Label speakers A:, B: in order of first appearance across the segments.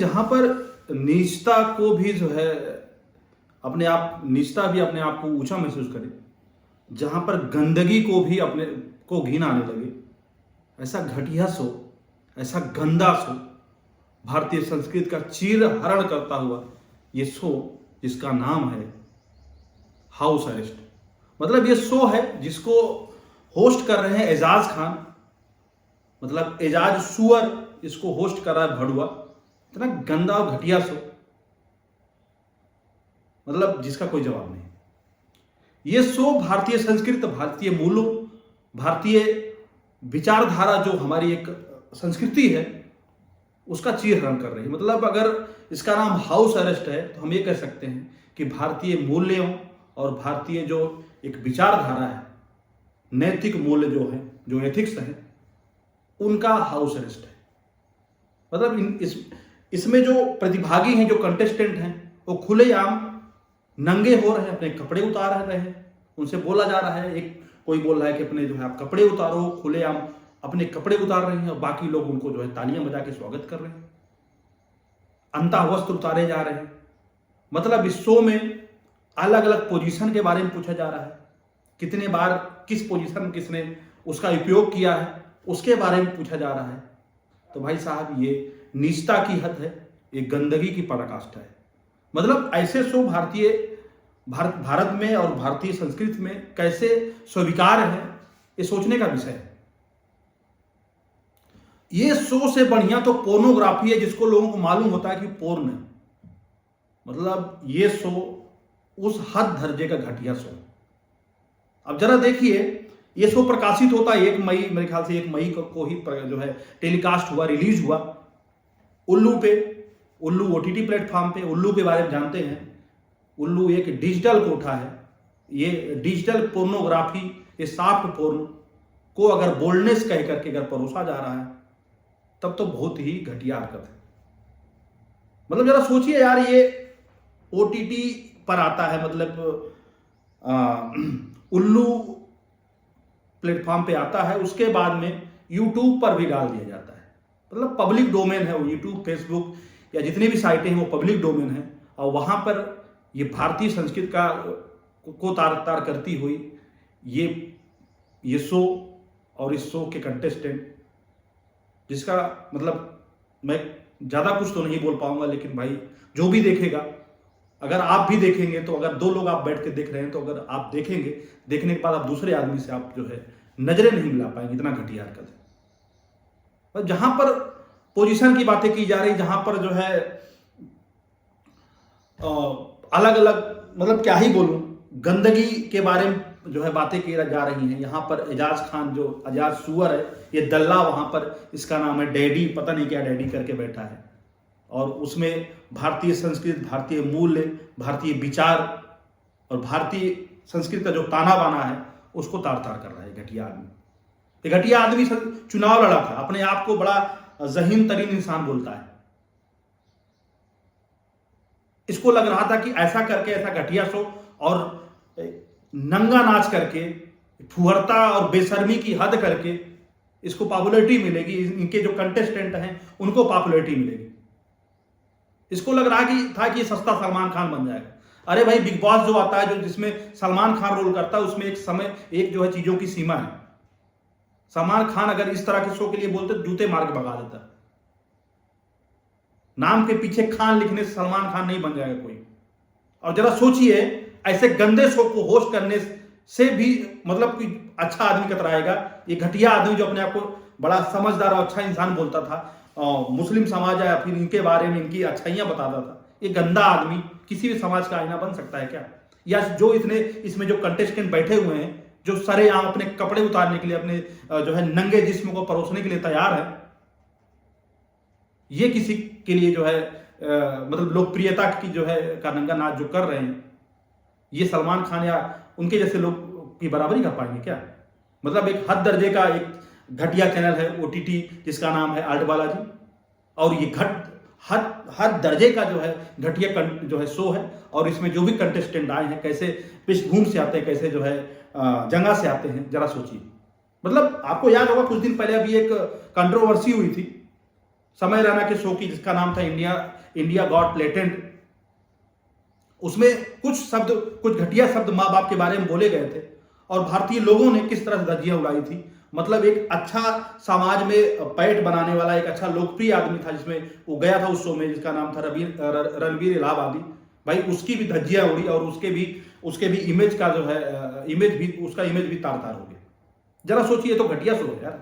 A: जहाँ पर नीचता को भी जो है नीचता भी अपने आप को ऊंचा महसूस करे, जहाँ पर गंदगी को भी अपने को घिन आने लगे, ऐसा घटिया शो, ऐसा गंदा शो, भारतीय संस्कृति का चीर हरण करता हुआ ये शो जिसका नाम है हाउस अरेस्ट। मतलब ये शो है जिसको होस्ट कर रहे हैं एजाज खान, मतलब एजाज सुअर इसको होस्ट कर रहा है भड़ुआ। इतना गंदा और घटिया शो, मतलब जिसका कोई जवाब नहीं। ये शो भारतीय संस्कृति, भारतीय मूलों, भारतीय विचारधारा जो हमारी एक संस्कृति है उसका चीरहरण कर रही है। मतलब अगर इसका नाम हाउस अरेस्ट है तो हम ये कह सकते हैं कि भारतीय मूल्यों और भारतीय जो एक विचारधारा है, नैतिक मूल्य जो है, जो एथिक्स है, उनका हाउस अरेस्ट है। मतलब इसमें जो प्रतिभागी हैं, जो कंटेस्टेंट हैं, वो खुलेआम नंगे हो रहे हैं, अपने कपड़े उतार रहे हैं। उनसे बोला जा रहा है, एक कोई बोल रहा है कि अपने जो है आप कपड़े उतारो, खुलेआम अपने कपड़े उतार रहे हैं और बाकी लोग उनको जो है तालियां बजा के स्वागत कर रहे हैं। अंता वस्त्र उतारे जा रहे हैं। मतलब इस शो में अलग अलग पोजीशन के बारे में पूछा जा रहा है, कितने बार किस पोजीशन किसने उसका उपयोग किया है उसके बारे में पूछा जा रहा है। तो भाई साहब ये नीचता की हद है, ये गंदगी की पराकाष्ठा है। मतलब ऐसे शो भारत में और भारतीय संस्कृति में कैसे स्वीकार है, ये सोचने का विषय है। ये शो से बढ़िया तो पोर्नोग्राफी है, जिसको लोगों को मालूम होता है कि पोर्न है। मतलब ये शो उस हद दर्जे का घटिया शो। अब जरा देखिए, ये शो प्रकाशित होता है 1 मई, मेरे ख्याल से 1 मई को ही जो है टेलीकास्ट हुआ, रिलीज हुआ उल्लू पे, उल्लू OTT प्लेटफॉर्म पे। उल्लू के बारे में जानते हैं, उल्लू एक डिजिटल कोठा है। ये डिजिटल पोर्नोग्राफी, ये सॉफ्ट पोर्न को अगर बोल्डनेस कह करके अगर परोसा जा रहा है तब तो बहुत ही घटिया हरकत है। मतलब जरा सोचिए यार, ये OTT पर आता है, मतलब उल्लू प्लेटफॉर्म पे आता है, उसके बाद में यूट्यूब पर भी डाल दिया जाता है। मतलब पब्लिक डोमेन है वो, यूट्यूब, फेसबुक या जितनी भी साइटें हैं वो पब्लिक डोमेन है। और वहां पर ये भारतीय संस्कृति का को तार करती हुई ये शो और इस शो के कंटेस्टेंट, जिसका मतलब मैं ज़्यादा कुछ तो नहीं बोल पाऊंगा, लेकिन भाई जो भी देखेगा, अगर आप भी देखेंगे तो, अगर 2 लोग आप बैठ के देख रहे हैं तो अगर आप देखेंगे, देखने के बाद आप दूसरे आदमी से आप जो है नजरें नहीं मिला पाएंगे, इतना घटिया हरकत है। और जहां पर पोजीशन की बातें की जा रही, जहां पर जो है अलग अलग, मतलब क्या ही बोलूं, गंदगी के बारे में जो है बातें की जा रही हैं। यहाँ पर एजाज खान, जो एजाज सुअर है, ये दल्ला, वहां पर इसका नाम है डैडी, पता नहीं क्या डैडी करके बैठा है। और उसमें भारतीय संस्कृति, भारतीय मूल्य, भारतीय विचार और भारतीय संस्कृति का जो ताना बाना है उसको तार तार कर रहा है घटिया आदमी। ये घटिया आदमी चुनाव लड़ा था, अपने आप को बड़ा ज़हीन तरीन इंसान बोलता है। इसको लग रहा था कि ऐसा करके, ऐसा घटिया शो और नंगा नाच करके, फुहरता और बेशर्मी की हद करके इसको पॉपुलैरिटी मिलेगी, इनके जो कंटेस्टेंट हैं उनको पॉपुलैरिटी मिलेगी। इसको लग रहा था कि सस्ता सलमान खान बन जाएगा। अरे भाई, बिग बॉस जो आता है, जो जिसमें सलमान खान रोल करता है, उसमें एक जो है चीजों की सीमा है। सलमान खान अगर इस तरह के शो के लिए बोलते तो जूते मार के भगा देता। नाम के पीछे खान लिखने से सलमान खान नहीं बन जाएगा कोई। और जरा सोचिए, ऐसे गंदे शो को होस्ट करने से भी मतलब कोई अच्छा आदमी कतराएगा। ये घटिया आदमी जो अपने आप को बड़ा समझदार और अच्छा इंसान बोलता था, मुस्लिम समाज या फिर इनके बारे में इनकी अच्छाइयां बताता था, ये गंदा आदमी किसी भी समाज का आईना बन सकता है क्या? या जो इसमें जो कंटेस्टेंट बैठे हुए हैं, जो सरेआम अपने कपड़े उतारने के लिए, अपने जो है नंगे जिस्म को परोसने के लिए तैयार है, ये किसी के लिए जो है मतलब लोकप्रियता की जो है का नंगा नाच जो कर रहे हैं, ये सलमान खान या उनके जैसे लोग की बराबरी कर पाएंगे क्या? मतलब एक हद दर्जे का एक घटिया चैनल है OTT जिसका नाम है आल्ट बालाजी, और ये हद दर्जे का जो है घटिया जो है शो है। और इसमें जो भी कंटेस्टेंट आए हैं, कैसे पृष्ठभूमि से आते हैं, कैसे जो है जगह से आते हैं, जरा सोचिए। मतलब आपको याद होगा कुछ दिन पहले अभी एक कंट्रोवर्सी हुई थी, समय रैना के शो की, जिसका नाम था इंडिया गॉट टैलेंट, उसमें कुछ घटिया शब्द माँ बाप के बारे में बोले गए थे और भारतीय लोगों ने किस तरह से धज्जियां उड़ाई थी। मतलब एक अच्छा समाज में पैठ बनाने वाला एक अच्छा लोकप्रिय आदमी था, जिसमें वो गया था उस शो में, जिसका नाम था रणवीर इलाहाबादी। भाई उसकी भी धज्जियां उड़ी और उसके भी इमेज का जो है उसका इमेज भी तार तार हो गया। जरा सोचिए, तो घटिया शो है यार।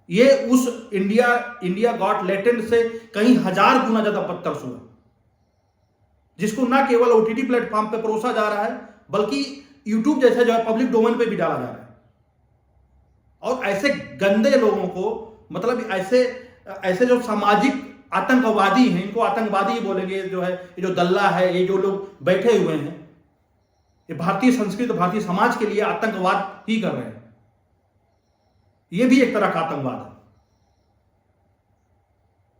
A: ये उस इंडिया गॉट टैलेंट से कहीं 1000 गुना ज्यादा बदतर शो है, जिसको ना केवल ओटीटी प्लेटफॉर्म पे परोसा जा रहा है, बल्कि यूट्यूब जैसे जो है पब्लिक डोमेन पे भी डाला जा रहा है। और ऐसे गंदे लोगों को, मतलब ऐसे जो सामाजिक आतंकवादी हैं, इनको आतंकवादी बोलेंगे, जो है ये जो दल्ला है, ये जो लोग बैठे हुए हैं, ये भारतीय संस्कृति, भारतीय समाज के लिए आतंकवाद ही कर रहे हैं। ये भी एक तरह का आतंकवाद है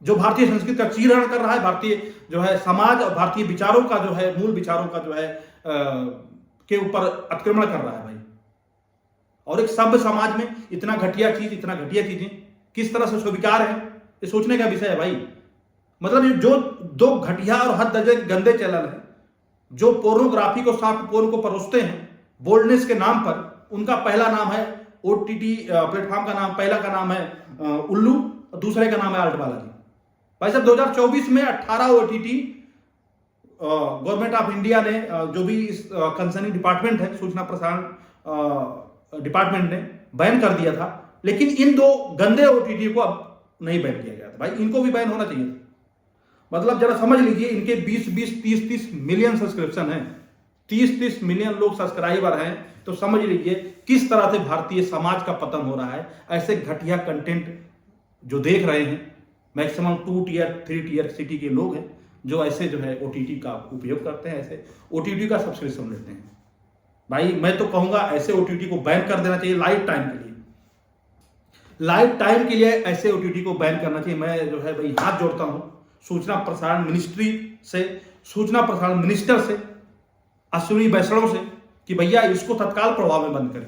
A: जो भारतीय संस्कृति का चीरहरण कर रहा है, भारतीय जो है समाज और भारतीय विचारों का जो है, मूल विचारों का जो है के ऊपर अतिक्रमण कर रहा है भाई। और एक सभ्य समाज में इतना घटिया चीजें किस तरह से स्वीकार है, ये सोचने का विषय है भाई। मतलब ये जो दो घटिया और हद दर्जे गंदे चैनल हैं, जो पोर्नोग्राफी को, सॉफ्ट पोर्न को परोसते हैं बोल्डनेस के नाम पर। उनका पहला नाम है ओटीटी प्लेटफॉर्म का नाम, पहला का नाम है उल्लू, दूसरे का नाम है अल्ट बालाजी। भाई साहब 2024 में 18 ओटीटी गवर्नमेंट ऑफ इंडिया ने, जो भी कंसर्निंग डिपार्टमेंट है, सूचना प्रसारण डिपार्टमेंट ने बैन कर दिया था। लेकिन इन दो गंदे ओटीटी को अब नहीं बैन किया गया था। भाई इनको भी बैन होना चाहिए था। मतलब जरा समझ लीजिए, इनके 20-20, 30-30 मिलियन सब्सक्रिप्शन हैं, 30-30 मिलियन लोग सब्सक्राइबर हैं। तो समझ लीजिए किस तरह से भारतीय समाज का पतन हो रहा है। ऐसे घटिया कंटेंट जो देख रहे हैं, मैक्सिमम 2 टियर 3 टियर सिटी के लोग हैं जो ऐसे जो है ओटीटी का उपयोग करते हैं, ऐसे ओटीटी का सब्सक्रिप्शन लेते हैं। भाई मैं तो कहूंगा ऐसे ओटीटी को बैन कर देना चाहिए लाइफ टाइम के लिए। लाइफ टाइम के लिए ऐसे ओटीटी को बैन करना चाहिए। मैं जो है भाई हाथ जोड़ता हूं सूचना प्रसारण मिनिस्टर से, अश्विनी वैष्णव से, कि भैया इसको तत्काल प्रभाव में बंद करें।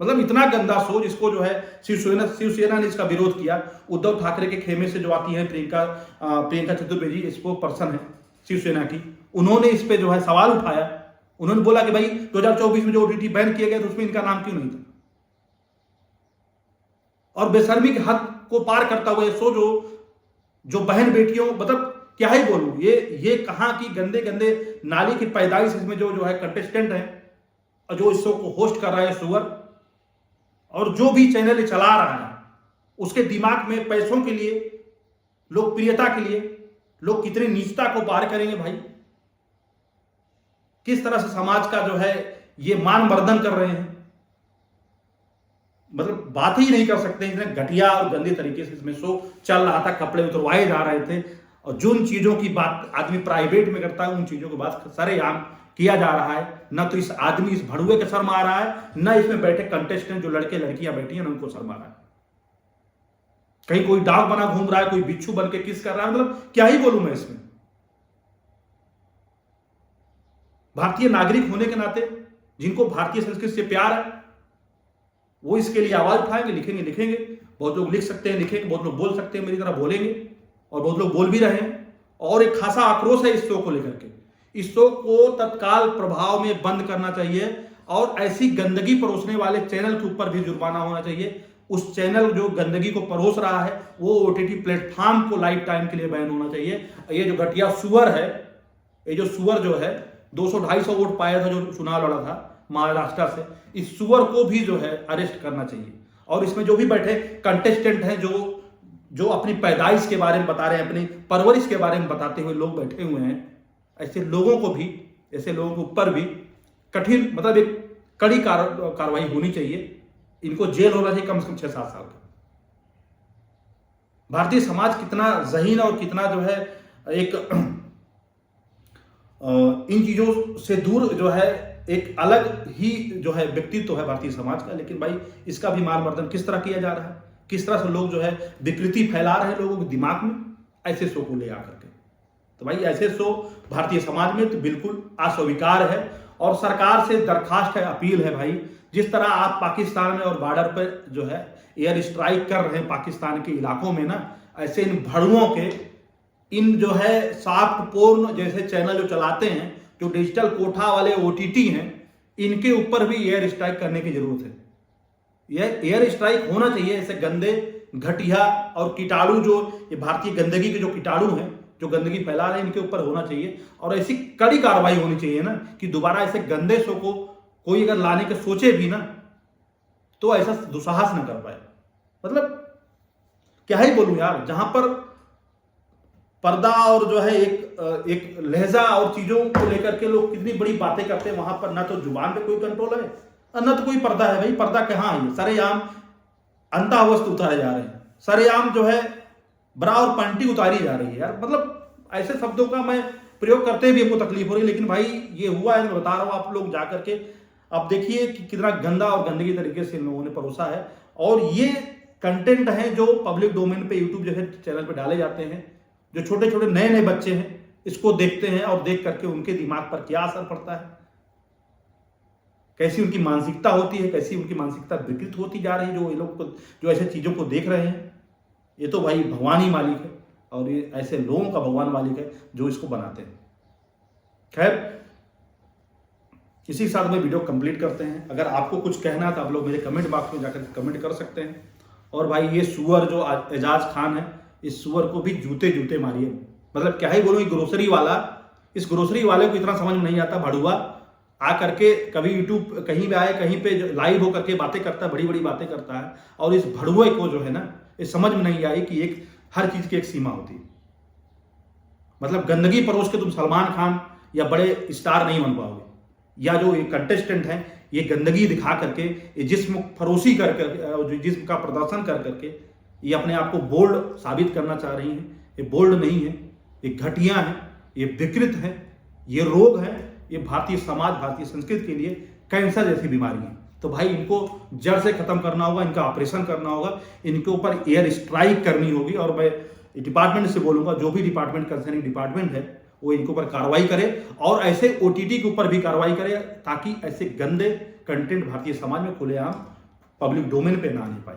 A: मतलब इतना गंदा शो, जिसको जो है शिवसेना ने इसका विरोध किया। उद्धव ठाकरे के खेमे से जो आती है प्रियंका चतुर्वेदी, स्पोक पर्सन है शिवसेना की, उन्होंने इस पे जो है सवाल उठाया। उन्होंने बोला कि भाई 2024 में जो ओटीटी बैन किए गए तो उसमें इनका नाम क्यों नहीं था। और बेशर्मी के हद को पार करता हुआ शो जो बहन बेटियों, मतलब क्या ही बोलूं, ये कहां की गंदे गंदे नाली की पैदाइश, इसमें जो है कंटेस्टेंट है और जो इस शो को होस्ट कर रहा है सुअर, और जो भी चैनल चला रहा है, उसके दिमाग में पैसों के लिए, लोकप्रियता के लिए लोग कितनी नीचता को पार करेंगे भाई। किस तरह से समाज का जो है ये मान मर्दन कर रहे हैं। मतलब बात ही नहीं कर सकते, इतने घटिया और गंदे तरीके से इसमें शो चल रहा था। कपड़े उतरवाए जा रहे थे और जिन चीजों की बात आदमी प्राइवेट में करता है, उन चीजों की बात सरेआम किया जा रहा है। न तो इस आदमी, इस भड़ुए के शर्म आ रहा है, न इसमें बैठे कंटेस्टेंट जो लड़के लड़कियां बैठी हैं उनको शर्म आ रहा है। कहीं कोई डाक बना घूम रहा है, कोई बिच्छू बन के किस कर रहा है। मतलब क्या ही बोलूं मैं इसमें। भारतीय नागरिक होने के नाते जिनको भारतीय संस्कृति से प्यार है, वो इसके लिए आवाज उठाएंगे, लिखेंगे। बहुत लोग लिख सकते हैं, लिखेंगे, बहुत लोग बोल सकते हैं, मेरी तरह बोलेंगे, और बहुत लोग बोल भी रहे हैं। और एक खासा आक्रोश है इस शो को लेकर के। इस शो को तत्काल प्रभाव में बंद करना चाहिए और ऐसी गंदगी परोसने वाले चैनल के ऊपर भी जुर्माना होना चाहिए। उस चैनल जो गंदगी को परोस रहा है वो ओटीटी प्लेटफॉर्म को लाइफ टाइम के लिए बैन होना चाहिए। ये जो घटिया सुअर है, ये जो सुअर जो है 200-250 वोट पाया था, जो चुनाव लड़ा था महाराष्ट्र से, इस सुअर को भी जो है अरेस्ट करना चाहिए। और इसमें जो भी बैठे कंटेस्टेंट हैं, जो अपनी पैदाइश के बारे में बता रहे हैं, अपनी परवरिश के बारे में बताते हुए लोग बैठे हुए हैं, ऐसे लोगों के ऊपर भी कठिन, मतलब एक कड़ी कार्रवाई होनी चाहिए। इनको जेल होना चाहिए कम से कम 6-7 साल का। भारतीय समाज कितना ज़हीन और कितना जो है एक इन चीजों से दूर जो है, एक अलग ही जो है व्यक्तित्व है भारतीय समाज का। लेकिन भाई इसका भी मार मर्दन किस तरह किया जा रहा है, किस तरह से लोग जो है विकृति फैला रहे हैं लोगों के दिमाग में ऐसे शो को ले आकर के। तो भाई ऐसे शो भारतीय समाज में तो बिल्कुल अस्वीकार है। और सरकार से दरखास्त है, अपील है भाई, जिस तरह आप पाकिस्तान में और बॉर्डर पर जो है एयर स्ट्राइक कर रहे हैं पाकिस्तान के इलाकों में ना, ऐसे इन भड़ुओं के, इन जो है सॉफ्ट पोर्न जैसे चैनल जो चलाते हैं, जो डिजिटल कोठा वाले ओटीटी हैं, इनके ऊपर भी एयर स्ट्राइक करने की जरूरत है। यह एयर स्ट्राइक होना चाहिए। ऐसे गंदे, घटिया और कीटाणु जो ये भारतीय गंदगी के जो कीटाणु हैं, जो गंदगी फैला रहे हैं, इनके ऊपर होना चाहिए और ऐसी कड़ी कार्रवाई होनी चाहिए ना कि दोबारा ऐसे गंदे शो को कोई अगर लाने के सोचे भी ना तो ऐसा दुस्साहस ना कर पाए। मतलब क्या ही बोलूं यार, जहां पर पर्दा और जो है एक लहजा और चीजों को लेकर के लोग कितनी बड़ी बातें करते हैं, वहां पर ना तो जुबान पे कोई कंट्रोल है और ना तो कोई पर्दा है। भाई पर्दा कहाँ है? सरेआम अंतावस्त्र उतारे जा रहे हैं, सरेआम जो है ब्रा और पंटी उतारी जा रही है यार। मतलब ऐसे शब्दों का मैं प्रयोग करते भी हमको तकलीफ हो रही है, लेकिन भाई ये हुआ है, मैं बता रहा हूं आप लोग जाकर के अब देखिए कि कितना गंदा और गंदगी तरीके से इन लोगों ने परोसा है। और ये कंटेंट है जो पब्लिक डोमेन पे यूट्यूब जैसे चैनल पे डाले जाते हैं, जो छोटे छोटे नए नए बच्चे हैं इसको देखते हैं और देख करके उनके दिमाग पर क्या असर पड़ता है, कैसी उनकी मानसिकता होती है, कैसी उनकी मानसिकता विकृत होती जा रही है जो ये लोग जो ऐसे चीजों को देख रहे हैं। ये तो भाई भगवान ही मालिक है और ये ऐसे लोगों का भगवान मालिक है जो इसको बनाते हैं। खैर, इसी के साथ में वीडियो कंप्लीट करते हैं। अगर आपको कुछ कहना है तो आप लोग मेरे कमेंट बॉक्स में जाकर कमेंट कर सकते हैं। और भाई ये सुअर जो एजाज खान है, इस सुअर को भी जूते जूते मारिए। मतलब क्या ही बोलूं, ग्रोसरी वाला, इस ग्रोसरी वाले को इतना समझ में नहीं आता, भड़ुआ आ करके कभी यूट्यूब कहीं भी आए, कहीं पे लाइव हो करके बातें करता है, बड़ी बड़ी बातें करता है। और इस भड़ुए को जो है ना, ये समझ में नहीं आई कि एक हर चीज की एक सीमा होती है। मतलब गंदगी परोस के तुम सलमान खान या बड़े स्टार नहीं बन पाओगे, या जो ये कंटेस्टेंट हैं ये गंदगी दिखा करके, ये जिस्म फरोशी कर करके, जिस्म का प्रदर्शन कर करके ये अपने आप को बोल्ड साबित करना चाह रही हैं। ये बोल्ड नहीं है, ये घटिया है, ये विकृत है, ये रोग है, ये भारतीय समाज, भारतीय संस्कृति के लिए कैंसर जैसी बीमारी है। तो भाई इनको जड़ से खत्म करना होगा, इनका ऑपरेशन करना होगा, इनके ऊपर एयर स्ट्राइक करनी होगी। और मैं डिपार्टमेंट से बोलूंगा, जो भी डिपार्टमेंट कंसर्निंग डिपार्टमेंट है वो इनके ऊपर कार्रवाई करे और ऐसे ओटीटी के ऊपर भी कार्रवाई करे, ताकि ऐसे गंदे कंटेंट भारतीय समाज में खुलेआम पब्लिक डोमेन पे ना आने पाए।